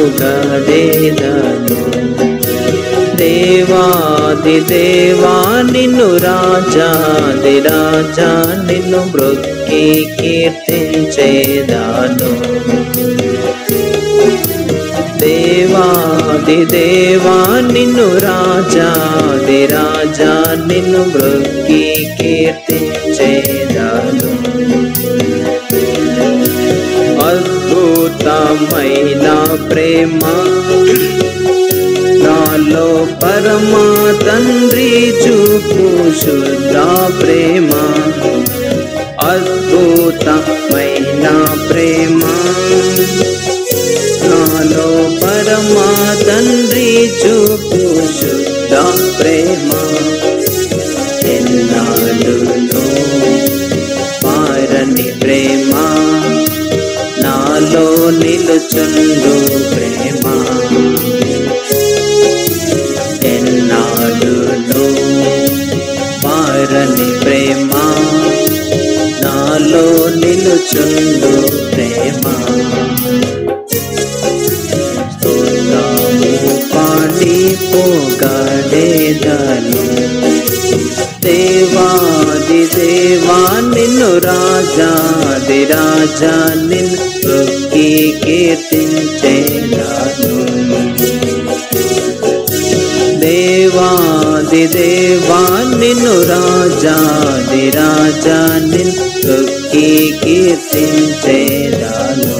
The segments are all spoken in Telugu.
పొగడేదను. దేవాది దేవా నిన్ను రాజాది రాజా నిన్ను మ్రొక్కి కీర్తించేదాను. దేవాది దేవా నిన్ను రాజాది రాజా నిన్ను మ్రొక్కి కీర్తించేదాను. అద్భుతమైన ప్రేమ నాలో పరమా తండ్రి చూపు శుద్ధ ప్రేమ. అద్భుతమైన ప్రేమ నాలో పరమా తండ్రి చూపు శుద్ధ ప్రేమ. ఎన్నాళ్ళునూ మారని ప్రేమ నాలో నిలుచుండు ప్రేమ. ఎన్నాళ్ళునూ మారని ప్రేమ నాలో నిలుచుండు ప్రేమ. స్తోత్రము పాడి పొగడేదను. దేవాది దేవా నిన్ను రాజాది రాజా నిన్ను మ్రొక్కి కీర్తించేదాను. దేవాది దేవా నిన్ను రాజాది రాజా నిన్ను మ్రొక్కి కీర్తించేదాను.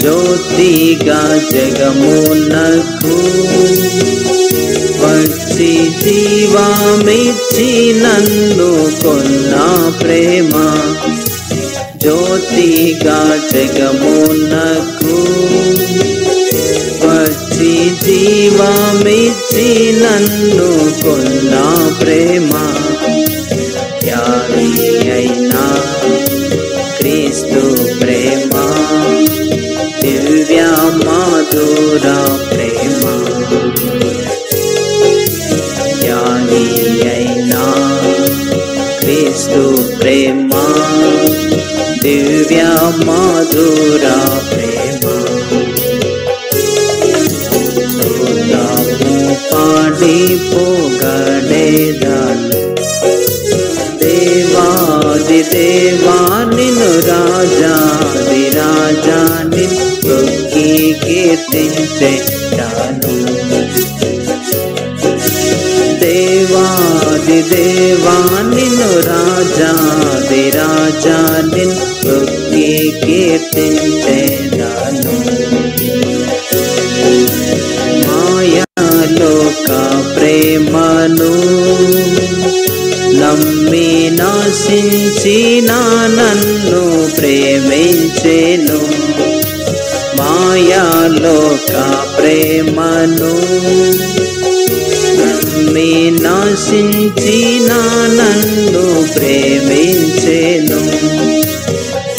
జ్యోతిగా జగమునకు వచ్చి జీవమిచ్చి నన్ను కొన్న ప్రేమ. జ్యోతిగా జగమునకు వచ్చి జీవమిచ్చి నన్ను కొన్న ప్రేమ. త్యాగి అయినా క్రీస్తు ప్రేమ దివ్య మధుర ప్రేమ. త్యాగి అయినా క్రీస్తు ప్రేమ దివ్య మధుర ప్రేమ. స్తోత్రము పాడి పొగడేదను. దేవాది దేవా నిన్ను రాజాది రాజా నిన్ను మ్రొక్కి కీర్తించేదాను. దేవాది దేవా నిన్ను రాజాది రాజా నిన్ను మ్రొక్కి కీర్తించేదాను. మాయాలోక ప్రేమను నమ్మి నాశించిన నన్ను ప్రేమించెను. మాయాలోక ప్రేమను నమ్మి నాశించిన నన్ను ప్రేమించెను.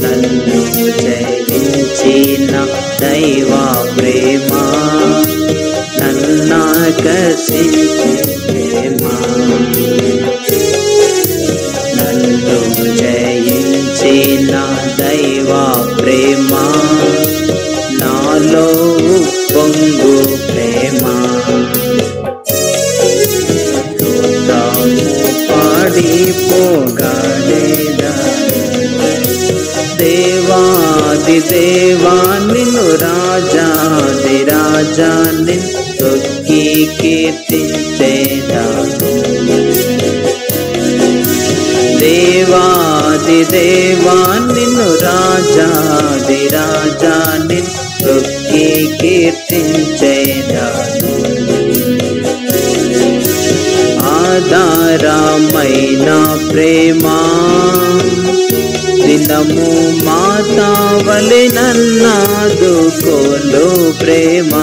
నన్ను జయించిన దైవ ప్రేమ నన్నాకర్షించే ప్రేమ. నన్ను జయించిన దైవ ప్రేమ నాలో పొంగు ప్రేమ. స్తోత్రము పాడి పొగడేదను. దేవాది దేవా నిన్ను రాజాది రాజా నిన్ను మ్రొక్కి కీర్తించేదాను. దేవాది దేవా నిన్ను రాజాది రాజా నిన్ను మ్రొక్కి కీర్తించేదాను. ఆధారమైన ప్రేమ దినము మాతావలె నన్నాదుకోలు ప్రేమ.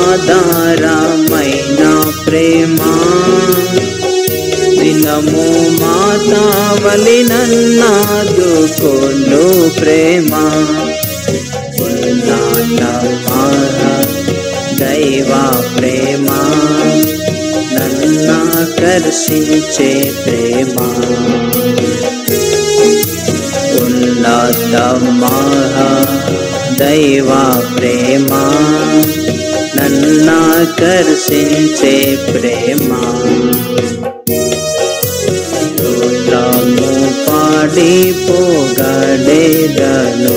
ఆధారమైన ప్రేమ దినము మాతావలె నన్నాదుకోలు ప్రేమ. ఉన్నతమైన దైవ ప్రేమ నన్నాకర్షించే ప్రేమ. ఉన్నతమైన దైవ ప్రేమ నన్నాకర్షించే ప్రేమ స్తోత్రము పాడి పొగడెదను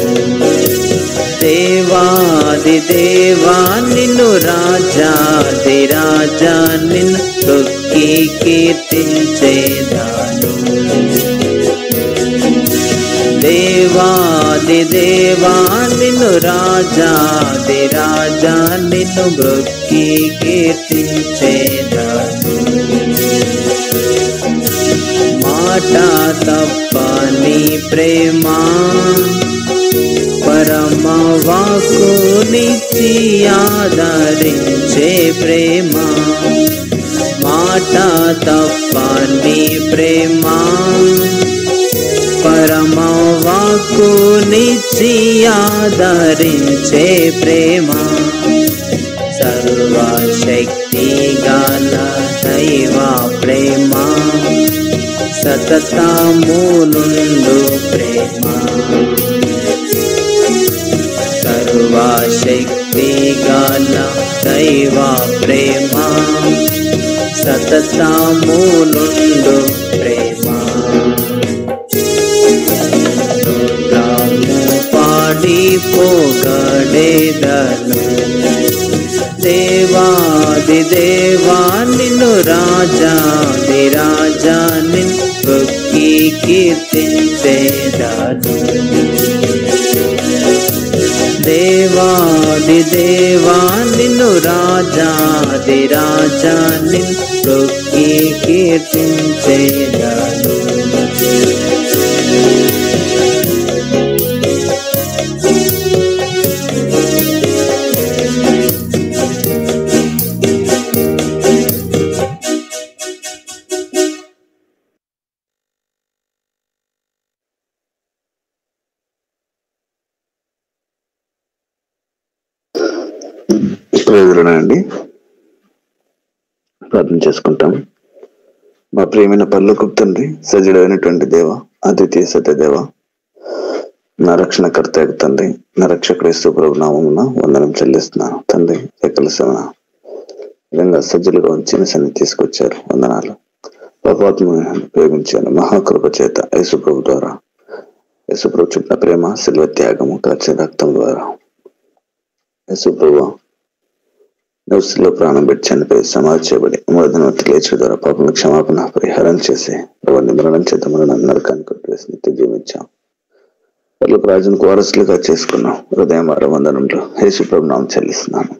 దేవాది దేవా నిన్ను రాజాది రాజా నిన్ను తొక్కి కీర్తించేదాను దేవాది దేవా నిన్ను రాజాది రాజా నిన్ను మొక్కి కీర్తించేదాను మాట తప్పని ప్రేమ పరమ వాక్కునిచ్చి ఆదరించే ప్రేమ మాట తప్పని ప్రేమ పరమ వాక్కునిచ్చి ఆదరించే ప్రేమ సర్వశక్తి గల దైవ ప్రేమ సతతము నుండు ప్రేమ సర్వశక్తి గల దైవ ప్రేమ సతతము నుండు ప్రేమ స్తోత్రము పాడి పొగడెదను దేవాది దేవా నిన్ను రాజాది రాజా నిన్ను మొక్కి కీర్తించేదాను దేవాది దేవా నిన్ను రాజాది రాజా నిన్ను మొక్కి కీర్తించేదాను అండి ప్రార్థన చేసుకుంటాం. మా ప్రియమైన పరలోకపు తండ్రి, సజీవమైనటువంటి దేవ, అద్వితీయ సత్య దేవ, నా రక్షణకర్త తండ్రి, నా రక్షకుడు యేసు ప్రభు నామమున వందనం చెల్లిస్తున్నాను తండ్రి. ఎక్కలసిన విధంగా సజ్జలుగా ఉంచిన సన్ని తీసుకొచ్చారు, వందనాలు. పాపాత్మను ఉపయోగించాను మహాకృప చేత యేసు ప్రభు ద్వారా, యేసు ప్రభు చుట్టిన ప్రేమ, శిల్వ త్యాగము, కార్చిన రక్తం ద్వారా యేసు ప్రభు నర్సులో ప్రాణం పెట్టి చనిపోయి సమాధి చేయబడి మూడదిన లేచి ద్వారా పాపం క్షమాపణ పరిహారం చేసి ప్రభాన్ని మరణం చేత మరణం నరకాన్ని కొట్టివేసి నిత్య జీవించాం. పర్లోక రాజునికి వారసులుగా చేసుకున్నాం. హృదయం వందనంలో యేసు ప్రభు నామం చెల్లిస్తున్నాను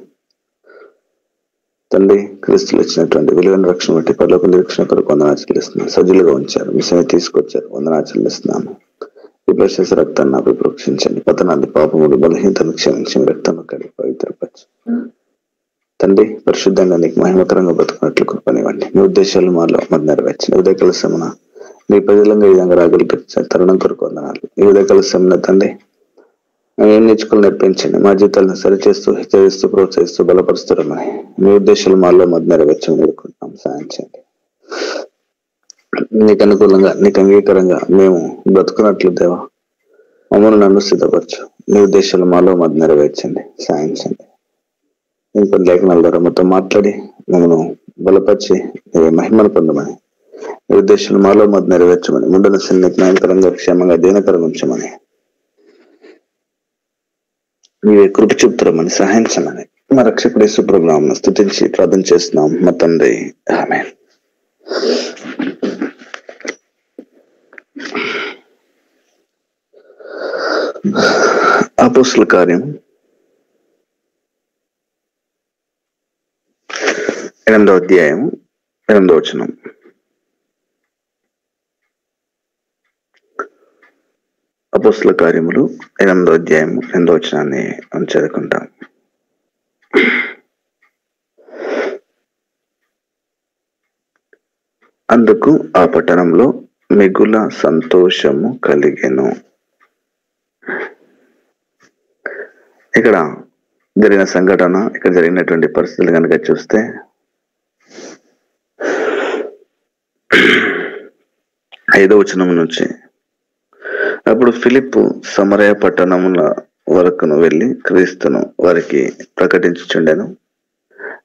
తండ్రి. క్రీస్తులు వచ్చినటువంటి విలువైన రక్షణ బట్టి పర్లోక నిరీక్షణ కొరకు వందనా చెల్లిస్తున్నాను. సజ్జులుగా ఉంచారు, మిషన్ తీసుకొచ్చారు, వందనా చెల్లిస్తున్నాను. ఈ ప్రశస్త రక్తాన్ని నాకు ప్రోక్షించండి. పతనాన్ని, పాపములు, బలహీనతను క్షమించి మీ రక్తాన్ని కడిగి పవిత్రపరచు తండ్రి. పరిశుద్ధంగా నీకు మహిమకరంగా బతుకున్నట్లు కృపనివ్వండి. మీ ఉద్దేశాలు మాలో మరి నెరవేర్చండి. ఉదయకాల సమన నీ ప్రజలంగా ఈ విధంగా రాగలిగించే తరుణం కొరకు వందనాలు. ఈ ఉదయకాల సమన తండ్రి మేము ఏం నేర్చుకుని నేర్పించండి. మా జీవితాలను సరిచేస్తూ, హెచ్చరిస్తూ, ప్రోత్సహిస్తూ బలపరుస్తారమని మీ ఉద్దేశాలు మాలో మరి నెరవేర్చని వేడుకుంటున్నాం. సాయం చేయండి. నీకు అనుకూలంగా, నీకు అంగీకారంగా మేము బ్రతుకున్నట్లు దేవా మమ్మల్ని నన్ను సిద్ధపరచు. నీ ఉద్దేశాలు మాలో మరి నెరవేర్చండి, సాయించండి. ఇంకొక లేఖనాల ద్వారా మొత్తం మాట్లాడి మమ్మల్ని బలపరిచి మహిమను పొందమని, నీ ఉద్దేశాలు మాలో మధ్య నెరవేర్చమని, ముందున సన్నిధికి న్యాయకరంగా, క్షేమంగా, దీనకరంగా ఉంచమని, నీవే కృప చూపుతారమని, సహాయించమని మా రక్షకుడి యేసు ప్రభు నామమున స్తుతించి ప్రార్థన చేస్తున్నాం మా తండ్రి. ఆమేన్. అపోస్తలుల కార్యం 8వ అధ్యాయం 8వ వచనం. అపోస్తలుల కార్యములు 8వ అధ్యాయం 8వ వచనాన్ని చదువుకుంటాం. అందుకు ఆ పట్టణంలో మిగుల సంతోషము కలిగెను. ఇక్కడ జరిగిన సంఘటన, ఇక్కడ జరిగినటువంటి పరిస్థితులు కనుక చూస్తే 5వ వచనం నుంచి అప్పుడు ఫిలిప్పు సమరయ పట్టణముల వరకును వెళ్లి క్రీస్తును వారికి ప్రకటించుచుండెను.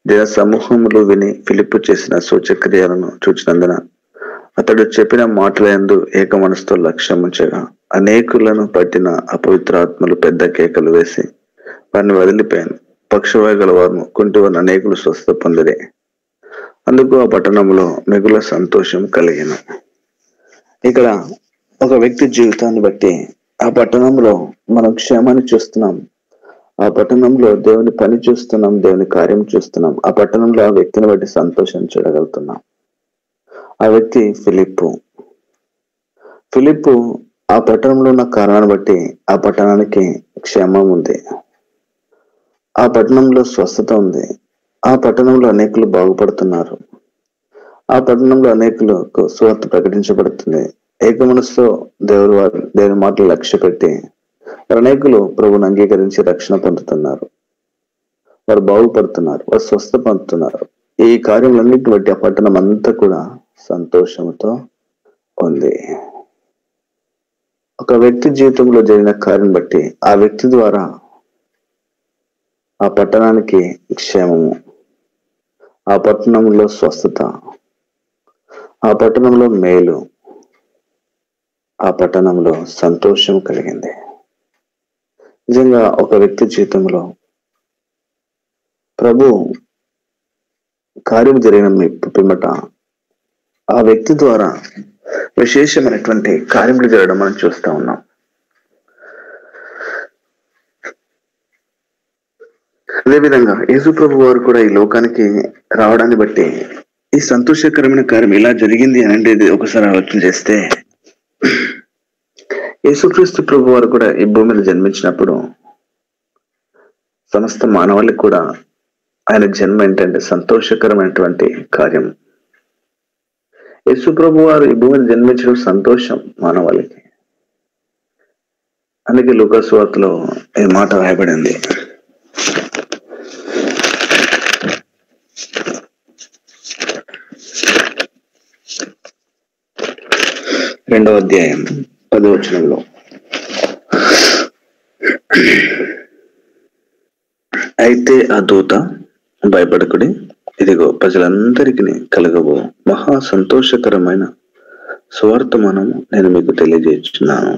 జన సమూహములు విని ఫిలిప్పు చేసిన సూచక్రియలను చూచినందున అతడు చెప్పిన మాటలందు ఏక మనసుతో లక్ష్యముంచగా అనేకులను పట్టిన అపవిత్రాత్మలు పెద్ద కేకలు వేసి వారిని వదిలిపోయాను. పక్షవాయు గల వారు కుంటివారిని అనేకులు స్వస్థ పొందిరి. అందుకు ఆ పట్టణంలో మిగుల సంతోషం కలిగిన. ఇక్కడ ఒక వ్యక్తి జీవితాన్ని బట్టి ఆ పట్టణంలో మనం క్షేమాన్ని చూస్తున్నాం, ఆ పట్టణంలో దేవుని పని చూస్తున్నాం, దేవుని కార్యం చూస్తున్నాం. ఆ పట్టణంలో ఆ వ్యక్తిని బట్టి సంతోషం చూడగలుగుతున్నాం. ఆ వ్యక్తి ఫిలిప్పు ఆ పట్టణంలో ఉన్న కారణాన్ని బట్టి ఆ పట్టణానికి క్షేమం ఉంది, ఆ పట్టణంలో స్వస్థత ఉంది, ఆ పట్టణంలో అనేకులు బాగుపడుతున్నారు, ఆ పట్టణంలో అనేకులకు సువార్త ప్రకటించబడుతుంది. ఏక మనసుతో దేవుని మాటలు లక్ష్య పెట్టి అనేకులు ప్రభువును అంగీకరించి రక్షణ పొందుతున్నారు, వారు బాగుపడుతున్నారు, వారు స్వస్థ పొందుతున్నారు. ఈ కార్యములన్నింటిని బట్టి ఆ పట్టణం అంతా కూడా సంతోషంతో ఉంది. ఒక వ్యక్తి జీవితంలో జరిగిన కార్యం బట్టి ఆ వ్యక్తి ద్వారా ఆ పట్టణానికి క్షేమము, ఆ పట్టణంలో స్వస్థత, ఆ పట్టణంలో మేలు, ఆ పట్టణంలో సంతోషం కలిగింది. నిజంగా ఒక వ్యక్తి జీవితంలో ప్రభు కార్యం జరిగిన పిమ్మట ఆ వ్యక్తి ద్వారా విశేషమైనటువంటి కార్యములు జరగడం మనం చూస్తూ ఉన్నాం. అదేవిధంగా యేసు ప్రభు వారు కూడా ఈ లోకానికి రావడాన్ని బట్టి ఈ సంతోషకరమైన కార్యం ఎలా జరిగింది అనేది ఒకసారి ఆలోచన చేస్తే, యేసుక్రీస్తు ప్రభు వారు కూడా ఈ భూమి మీద జన్మించినప్పుడు సమస్త మానవాళికి కూడా ఆయన జన్మ ఏంటంటే సంతోషకరమైనటువంటి కార్యం. యేసు ప్రభు వారు ఈ భూమి మీద జన్మించడం సంతోషం మానవాళికి. అందుకే లూకా సువార్తలో ఈ మాట రాయబడింది. 2వ అధ్యాయం 10వ వచనంలో, అయితే ఆ దూత భయపడకుడి, ఇదిగో ప్రజలందరికీ కలగబో మహా సంతోషకరమైన సువార్తమానము నేను మీకు తెలియజేస్తున్నాను.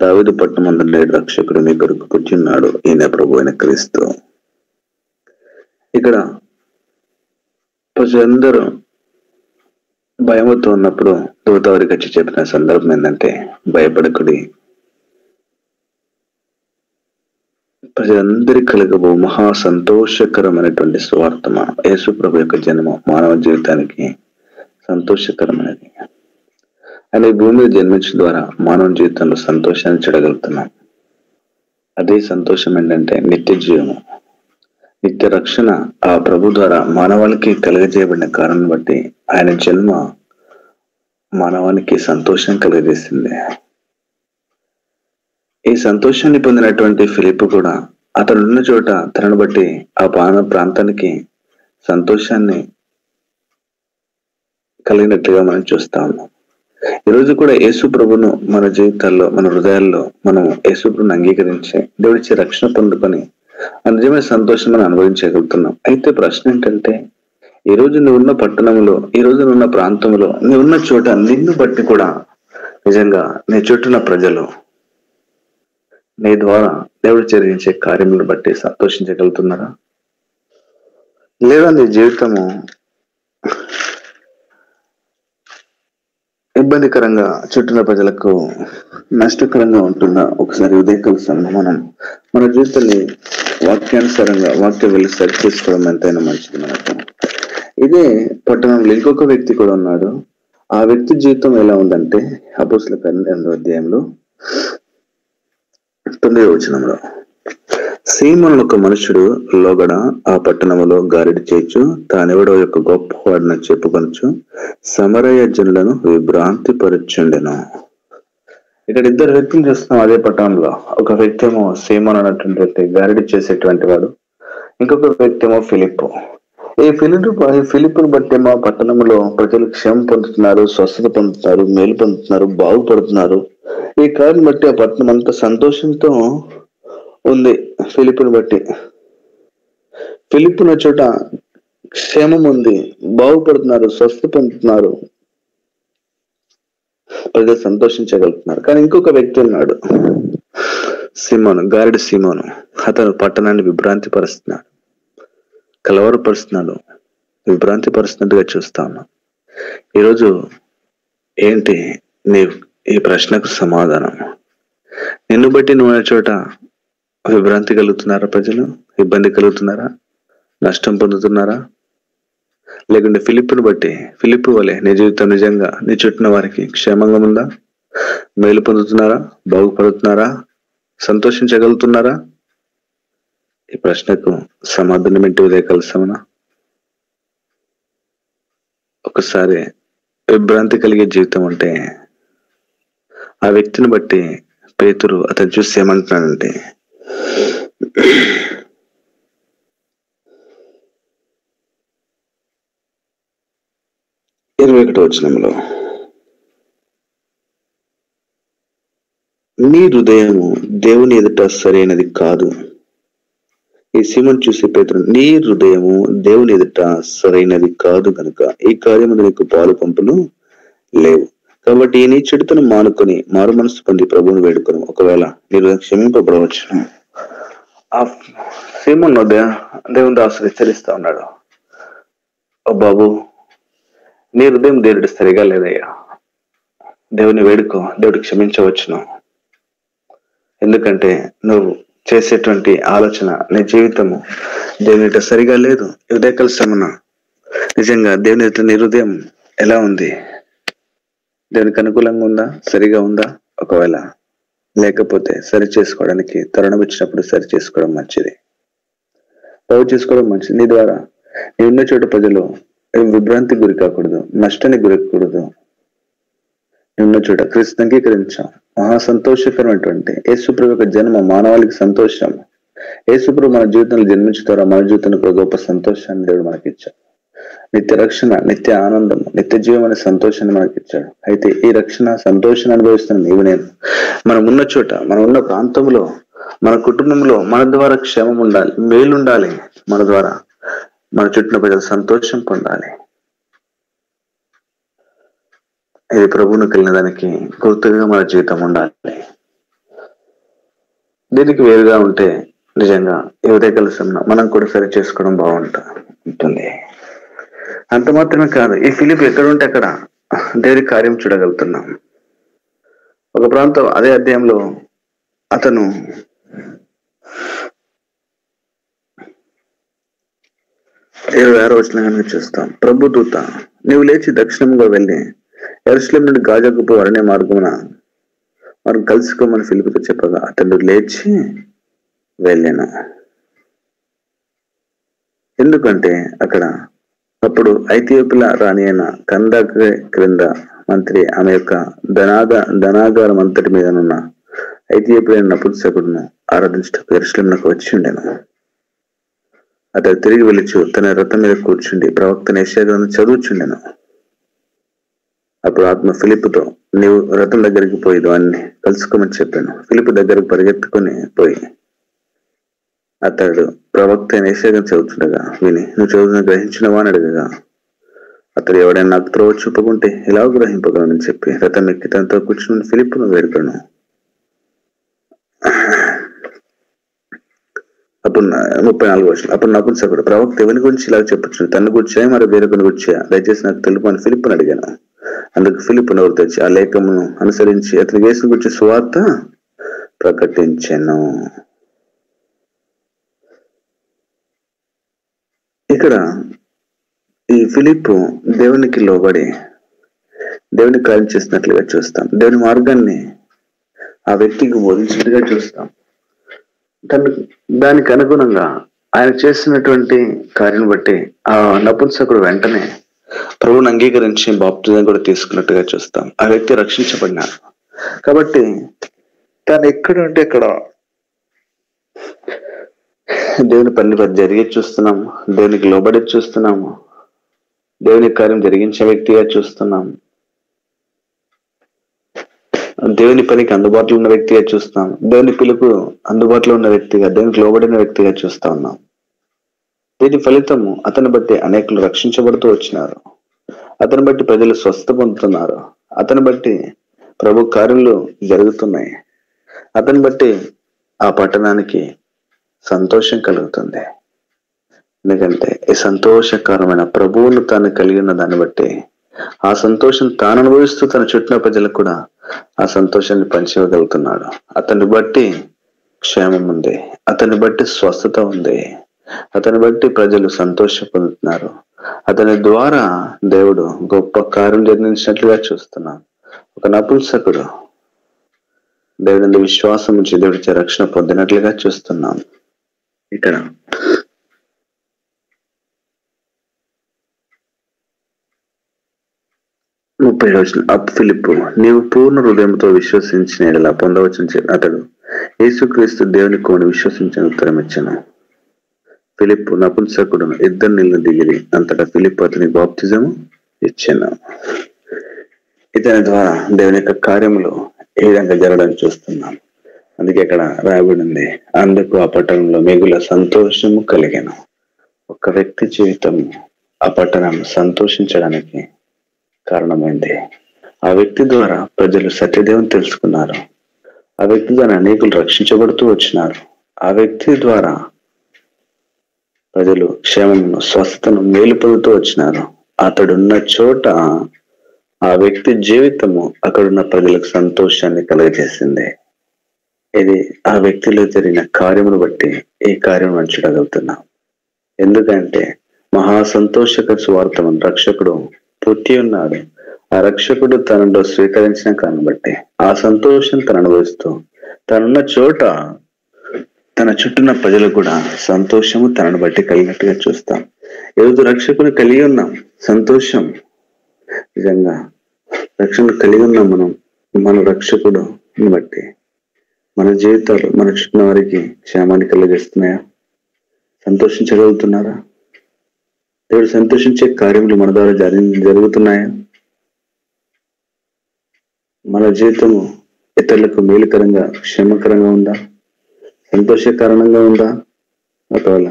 దావీదు పట్టణమందు నేడు రక్షకుడు మీ కొరకు పుట్టినాడు, ఈయన ప్రభు అయిన క్రీస్తు. ఇక్కడ ప్రజలందరూ భయముతో ఉన్నప్పుడు దూత వారికి వచ్చి చెప్పిన సందర్భం ఏంటంటే, భయపడకుడి, ప్రజలందరికీ కలగబో మహా సంతోషకరమైనటువంటి సువార్తమానం. యేసు ప్రభు యొక్క జన్మ మానవ జీవితానికి సంతోషకరమైనది. ఆయన ఈ భూమి మీద జన్మించడం ద్వారా మానవ జీవితంలో సంతోషాన్ని చూడగలుగుతున్నాం. అదే సంతోషం ఏంటంటే నిత్య జీవము, నిత్య రక్షణ ఆ ప్రభు ద్వారా మానవాళికి కలుగజేయబడిన కారణం బట్టి ఆయన జన్మ మానవానికి సంతోషం కలుగజేసింది. ఈ సంతోషాన్ని పొందినటువంటి ఫిలిప్పు కూడా అతడున్న చోట తనను బట్టి ఆ ప్రాంతానికి సంతోషాన్ని కలిగినట్లుగా మనం చూస్తా ఉన్నాం. ఈరోజు కూడా యేసు ప్రభును మన జీవితాల్లో, మన హృదయాల్లో మనం యేసు ప్రభుని అంగీకరించి దేవుడిచ్చే రక్షణ పొందుకొని ఆ నిజమైన సంతోషం మనం అనుభవించగలుగుతున్నాం. అయితే ప్రశ్న ఏంటంటే, ఈ రోజు నువ్వున్న పట్టణంలో, ఈ రోజు నువ్వున్న ప్రాంతంలో, నువ్వున్న చోట నిన్ను బట్టి కూడా నిజంగా నీ చుట్టూన్న ప్రజలు నీ ద్వారా దేవుడు జరిగించే కార్యములను బట్టి సంతోషించగలుగుతున్నారా? లేదా నీ జీవితము ఇబ్బందికరంగా చుట్టూన్న ప్రజలకు నష్టకరంగా ఉంటుందా? ఒకసారి ఉదయకాల సమయం మన జీవితాన్ని వాక్యానుసారంగా వాక్య వెళ్ళి సరి చేసుకోవడం ఎంతైనా మంచిది మనకు. ఇదే పట్టణంలో ఇంకొక వ్యక్తి కూడా ఉన్నాడు. ఆ వ్యక్తి జీవితం ఎలా ఉందంటే, అపోస్తలుల కార్యాలు 2వ అధ్యాయంలో 9వ వచనంలో, సీమోను ఒక మనుషుడు లోగడ ఆ పట్టణములో గారిడి చేయొచ్చు, తానెవడో యొక్క గొప్పవాడిని చెప్పుకొనొచ్చు సమరయ జనులను విభ్రాంతి పరుచుండెను. ఇక్కడ ఇద్దరు వ్యక్తులు చూస్తున్నాం అదే పట్టణంలో. ఒక వ్యక్తి ఏమో సీమోను అన్నటువంటి గారిడి చేసేటువంటి వాడు, ఇంకొక వ్యక్తి ఏమో ఫిలిప్పు. ఈ ఫిలిప్పును బట్టి మా పట్టణంలో ప్రజలు క్షేమం పొందుతున్నారు, స్వస్థత పొందుతున్నారు, మేలు పొందుతున్నారు, బాగుపడుతున్నారు, ఈ కార్యం బట్టి ఆ పట్టణం అంత సంతోషంతో ఉంది. ఫిలిప్పుని బట్టి ఫిలిప్పున చోట క్షేమం ఉంది, బాగుపడుతున్నారు, స్వస్థ పొందుతున్నారు, ప్రజలు సంతోషించగలుగుతున్నారు. కానీ ఇంకొక వ్యక్తి ఉన్నాడు, సీమోను, గారెడి సీమోను. అతను పట్టణాన్ని విభ్రాంతి పరుస్తున్నాడు, కలవరపరుస్తున్నాడు, విభ్రాంతి పరుస్తున్నట్టుగా చూస్తా ఉన్నాం. ఈరోజు ఏంటి నీ ఈ ప్రశ్నకు సమాధానం? నిన్ను బట్టి నువ్వు చోట విభ్రాంతి కలుగుతున్నారా? ప్రజలు ఇబ్బంది కలుగుతున్నారా? నష్టం పొందుతున్నారా? లేకుంటే ఫిలిప్పును బట్టి, ఫిలిప్పు వలె నీ జీవితం నిజంగా నీ చుట్టిన వారికి క్షేమంగా ఉందా? మేలు పొందుతున్నారా? బాగుపడుతున్నారా? సంతోషించగలుగుతున్నారా? ఈ ప్రశ్నకు సమాధానం ఏంటి ఉదయకాల సమన? ఒకసారి విభ్రాంతి కలిగే జీవితం ఉంటే ఆ వ్యక్తిని బట్టి పేతురు అతను చూసి ఏమంటున్నాడంటే, 21వ వచనంలో, నీ హృదయము దేవుని ఎదుట సరైనది కాదు. ఈ సీమను చూసి పేతురు, నీ హృదయము దేవుని ఎదుట సరైనది కాదు కనుక ఈ కార్యము నీకు పాలు పంపులు లేవు. కాబట్టి నీ చెడుతను మానుకొని మారు మనసు పొంది ప్రభువుని వేడుకొని ఒకవేళ మీరు క్షమింపబడవచ్చు. ఆ సీమన్ దేవుని దాసుడు హెచ్చరిస్తా ఉన్నాడు, ఓ బాబు, నీ హృదయం దేవుడి సరిగా లేదయ్యా, దేవుని వేడుకో, దేవుడు క్షమించవచ్చును. ఎందుకంటే నువ్వు చేసేటువంటి ఆలోచన, నీ జీవితము దేవుని సరిగా లేదు. ఉదయకాల సమన నిజంగా దేవుని నీ హృదయం ఎలా ఉంది? దేవునికి అనుకూలంగా ఉందా? సరిగా ఉందా? ఒకవేళ లేకపోతే సరి చేసుకోవడానికి తరుణం ఇచ్చినప్పుడు సరి చేసుకోవడం మంచిది, బాగు చేసుకోవడం మంచిది. నీ ద్వారా నీ ఉన్న చోట ప్రజలు విభ్రాంతికి గురి కాకూడదు, నష్టానికి గురకూడదు. నిన్న చోట క్రీస్తు అంగీకరించాం. మహా సంతోషకరమైనటువంటి యేసుప్రభు యొక్క జన్మ మానవాళికి సంతోషం. యేసుప్రభు మన జీవితంలో జన్మించుతారా, మన జీవితానికి ఒక గొప్ప సంతోషాన్ని దేవుడు మనకిచ్చాడు. నిత్య రక్షణ, నిత్య ఆనందము, నిత్య జీవం అనే సంతోషాన్ని మనకిచ్చాడు. అయితే ఈ రక్షణ సంతోషాన్ని అనుభవిస్తున్న నీవు నేను మనం ఉన్న చోట, మనం ఉన్న ప్రాంతంలో, మన కుటుంబంలో మన ద్వారా క్షేమం ఉండాలి, మేలు ఉండాలి. మన ద్వారా మన చుట్టూ ప్రజలు సంతోషం పొందాలి. ఇది ప్రభువును కలిగిన దానికి గుర్తుగా మన జీవితం ఉండాలి. దీనికి వేరుగా ఉంటే నిజంగా ఎవరే కలిసి మనం కూడా సరి చేసుకోవడం ఉంటుంది. అంత మాత్రమే కాదు, ఈ ఫిలిప్ ఎక్కడ ఉంటే అక్కడ దేవుడి కార్యం చూడగలుగుతున్నాం. ఒక ప్రాంతం అదే అధ్యాయంలో అతను 26వ వచనం చూస్తాం. ప్రభు దూత, నీవు లేచి దక్షిణంగా వెళ్ళి యెరూషలేము నుండి గాజాకు పోవు అరణ్య మార్గమున వారు కలుసుకోమని ఫిలిపుతో చెప్పగా అతడు లేచి వెళ్ళాను. ఎందుకంటే అప్పుడు ఐథియోపియా రాణి అయిన కందాకే క్రింద మంత్రి ఆమె యొక్క ధనాగారం అంతటి మీదనున్న ఐథియోపియా నపుంసకుడును ఆరాధించటకు యెరూషలేమునకు వచ్చి ఉండెను. అతడు తిరిగి వెళ్ళిచు తన రథం మీద కూర్చుండి ప్రవక్త యెషయా గ్రంథం చదువుచుండెను. అప్పుడు ఆత్మ ఫిలిప్పుతో, నీవు రథం దగ్గరికి పోయి దాన్ని కలుసుకోమని చెప్పాను. ఫిలిప్పు దగ్గరకు పరిగెత్తుకొని పోయి అతడు ప్రవక్త యెషయా గ్రంథం చదువుతుండగా విని, నువ్వు చదువుతున్న గ్రహించినవా అని అడగగా అతడు, ఎవడైనా నాకు త్రోవ చూపకుంటే ఇలా గ్రహింపగలనని చెప్పి రథం ఎక్కి తనతో కూర్చుని ఫిలిప్పును వేడుకను. అప్పుడు 34వ వచనం, అప్పుడు నపుంసకుడు, ప్రవక్త ఎవరి గురించి ఇలా చెప్పచ్చు, తన గురించే మరి వేరొకరి గురించే దయచేసి నాకు తెలుపు అని ఫిలిప్పును అడిగాను. అందుకు ఫిలిప్పు నోరు తెచ్చి ఆ లేఖమును అనుసరించి అతని యేసుని గురించి సువార్త ప్రకటించెను. ఇక్కడ ఈ ఫిలిప్పు దేవునికి లోబడి దేవుని కార్యం చేసినట్లుగా చూస్తాం. దేవుని మార్గాన్ని ఆ వ్యక్తికి బోధించినట్టుగా చూస్తాం. దానికి అనుగుణంగా ఆయన చేసినటువంటి కార్యం బట్టి ఆ నపుంసకుడు వెంటనే ప్రభువుని అంగీకరించి బాప్తిజం కూడా తీసుకున్నట్టుగా చూస్తాం. ఆ వ్యక్తి రక్షించబడినారు. కాబట్టి తను ఎక్కడ ఉంటే అక్కడ దేవుని పని జరిగే చూస్తున్నాము, దేవునికి లోబడి చూస్తున్నాము, దేవుని కార్యం జరిగించే వ్యక్తిగా చూస్తున్నాము. దేవుని పనికి అందుబాటులో ఉన్న వ్యక్తిగా చూస్తాం. దేవుని పిలుపు అందుబాటులో ఉన్న వ్యక్తిగా, దేవునికి లోబడిన వ్యక్తిగా చూస్తా ఉన్నాం. దీని ఫలితము అతని బట్టి అనేకులు రక్షించబడుతూ వచ్చినారు. అతని బట్టి ప్రజలు స్వస్థ పొందుతున్నారు. అతని బట్టి ప్రభు కార్యాలు జరుగుతున్నాయి. అతని బట్టి ఆ పట్టణానికి సంతోషం కలుగుతుంది. ఎందుకంటే ఈ సంతోషకరమైన ప్రభువును తాను కలిగి ఉన్న దాన్ని బట్టి ఆ సంతోషం తాను అనుభవిస్తూ తన చుట్టిన ప్రజలకు కూడా ఆ సంతోషాన్ని పంచివ్వగలుగుతున్నాడు. అతన్ని బట్టి క్షేమం ఉంది, అతన్ని బట్టి స్వస్థత ఉంది, అతని బట్టి ప్రజలు సంతోష పొందుతున్నారు. అతని ద్వారా దేవుడు గొప్ప కార్యం జరిగించినట్లుగా చూస్తున్నాం. ఒక నపుంసకుడు దేవుని విశ్వాసం నుంచి దేవుడిచే రక్షణ పొందినట్లుగా చూస్తున్నాం. ఇక్కడ 37 ఫిలిప్పు, నీవు పూర్ణ హృదయంతో విశ్వసించిన ఎడల పొందవచ్చని అతడు యేసుక్రీస్తు దేవుని కోని విశ్వసించిన ఉత్తరం ఇచ్చాను. ఫిలిప్పు నపుంసకుడు ఇద్దరు నీళ్లు దిగిరి, అంతటా ఫిలిప్పు అతని బాప్తిజము ఇచ్చాను. ఇతని ద్వారా దేవుని యొక్క కార్యములు ఏ విధంగా జరగడానికి చూస్తున్నాం. అందుకే ఇక్కడ రాయబడింది, అందుకు ఆ పట్టణంలో మిగుల సంతోషము కలిగాను. ఒక వ్యక్తి జీవితం ఆ పట్టణం సంతోషించడానికి కారణమైంది. ఆ వ్యక్తి ద్వారా ప్రజలు సత్యదేవుని తెలుసుకున్నారు. ఆ వ్యక్తి ద్వారా అనేకులు రక్షించబడుతూ వచ్చినారు. ఆ వ్యక్తి ద్వారా ప్రజలు క్షేమమును, స్వస్థతను, మేలు పొందుతూ వచ్చినారు. అతడున్న చోట ఆ వ్యక్తి జీవితము అక్కడున్న ప్రజలకు సంతోషాన్ని కలుగజేసింది. ఇది ఆ వ్యక్తిలో జరిగిన కార్యమును బట్టి ఈ కార్యం మనం చూడగలుగుతున్నాం. ఎందుకంటే మహా సంతోషకర సువార్తను రక్షకుడు పుట్టి ఉన్నాడు. ఆ రక్షకుడు తనలో స్వీకరించిన కారణం బట్టి ఆ సంతోషం తను అనుభవిస్తూ తనున్న చోట తన చుట్టూన్న ప్రజలు కూడా సంతోషము తనను బట్టి కలిగినట్టుగా చూస్తాం. ఈరోజు రక్షకుని కలిగి ఉన్నాం, సంతోషం. నిజంగా రక్షణ కలిగి ఉన్నాం మనం. మన రక్షకుడు బట్టి మన జీవితాలు మన చుట్టూ వారికి క్షేమాన్ని కలిగజేస్తున్నాయా? సంతోషించగలుగుతున్నారా? దేవుడు సంతోషించే కార్యములు మన ద్వారా జరుగుతున్నాయా? మన జీవితము ఇతరులకు మేలుకరంగా, క్షేమకరంగా ఉందా? సంతోషకరంగా ఉందా? ఒకవేళ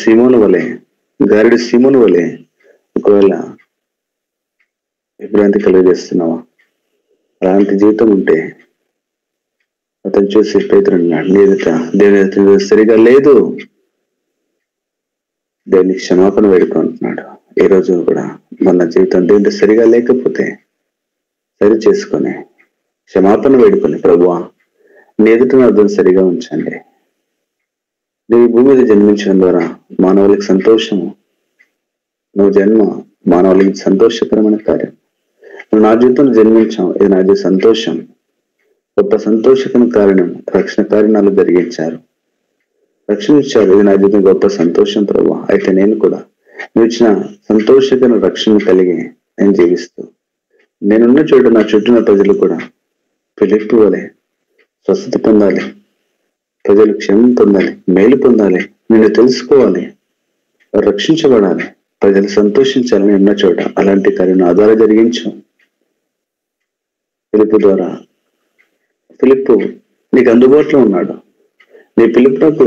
సీమోను వలె, గారిడి సీమోను వలె ఒకవేళ విభ్రాంతి కలిగజేస్తున్నావా? అలాంటి జీవితం ఉంటే అతను చూసి పేతురు అన్నాడు, దేవుని సరిగా లేదు, దేవుని క్షమాపణ వేడుకుంటున్నాడు. ఈ రోజు కూడా మన జీవితం దేవుని సరిగా లేకపోతే సరి చేసుకొని క్షమాపణ వేడుకొని, ప్రభువా నీ ఎదుట అర్థం సరిగా ఉంచండి. నువ్వు ఈ భూమి మీద జన్మించడం ద్వారా మానవులకి సంతోషము, నువ్వు జన్మ మానవులకి సంతోషకరమైన కార్యం. నువ్వు నా జీవితంలో జన్మించావు, ఇది నా జీవిత సంతోషం. గొప్ప సంతోషకరమైన కారణం రక్షణ కార్యాలు జరిగించారు, రక్షణ ఇచ్చారు. ఇది నా జీవితం గొప్ప సంతోషం ప్రభువా. అయితే నేను కూడా నువ్వు ఇచ్చిన సంతోషకరమైన రక్షణ కలిగి నేను జీవిస్తూ నేనున్న చోట నా చుట్టూన్న ప్రజలు కూడా ఫిలిప్పు వలె స్వస్థత పొందాలి, ప్రజలు క్షేమం పొందాలి, మేలు పొందాలి, నిన్ను తెలుసుకోవాలి, రక్షించబడాలి, ప్రజలు సంతోషించాలని ఉన్న చోట అలాంటి కార్యం నా ద్వారా జరిగించు. ఫిలిప్పు ద్వారా ఫిలిప్పు నీకు అందుబాటులో ఉన్నాడు, నీ పిలుపునకు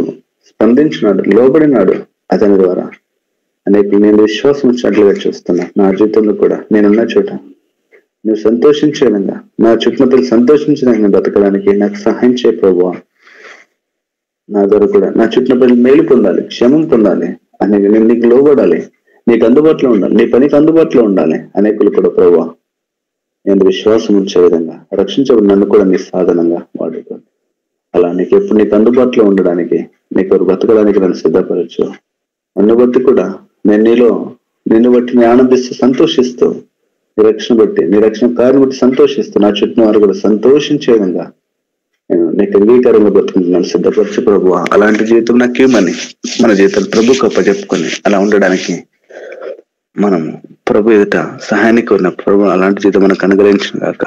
స్పందించినాడు, లోబడినాడు. అతని ద్వారా అనేక నేను విశ్వాసం వచ్చినట్లుగా చూస్తున్నా. నా జీవితంలో కూడా నేనున్న చోట నువ్వు సంతోషించే విధంగా, నా చుట్టుపక్కల సంతోషించిన విధంగా బతకడానికి నాకు సహాయం చేయ ప్రభువా. నా ద్వారా కూడా నా చుట్టుపక్కల మేలు పొందాలి, క్షేమం పొందాలి, అనేక నేను నీకు లోబడాలి, నీకు అందుబాటులో ఉండాలి, నీ పనికి అందుబాటులో ఉండాలి. అనేకులు కూడా ప్రభువా నేను విశ్వాసం ఉంచే విధంగా రక్షించబడి నన్ను కూడా నీ సాధనంగా వాడుకోండి. అలా నీకు ఎప్పుడు నీకు అందుబాటులో ఉండడానికి, నీకు బతకడానికి నన్ను సిద్ధపరచు. నన్ను బట్టి కూడా నేను నిన్ను బట్టి నేను ఆనందిస్తూ సంతోషిస్తూ, నీ రక్షణ బట్టి, నీ రక్షణ కార్యం బట్టి సంతోషిస్తూ నా చుట్టూ వారు కూడా సంతోషించే విధంగా నేను నీకు అంగీకారంగా బతుకుంటున్నాను. సిద్ధపరచు ప్రభువా. అలాంటి జీవితం నాకు ఇవ్వమని మన జీవితాలు ప్రభు గొప్ప చెప్పుకొని అలా ఉండడానికి మనం ప్రభు ఎదుట సహాయాన్ని కోరిన ప్రభు అలాంటి జీవితం మనకు అనుగ్రహించిన గాక.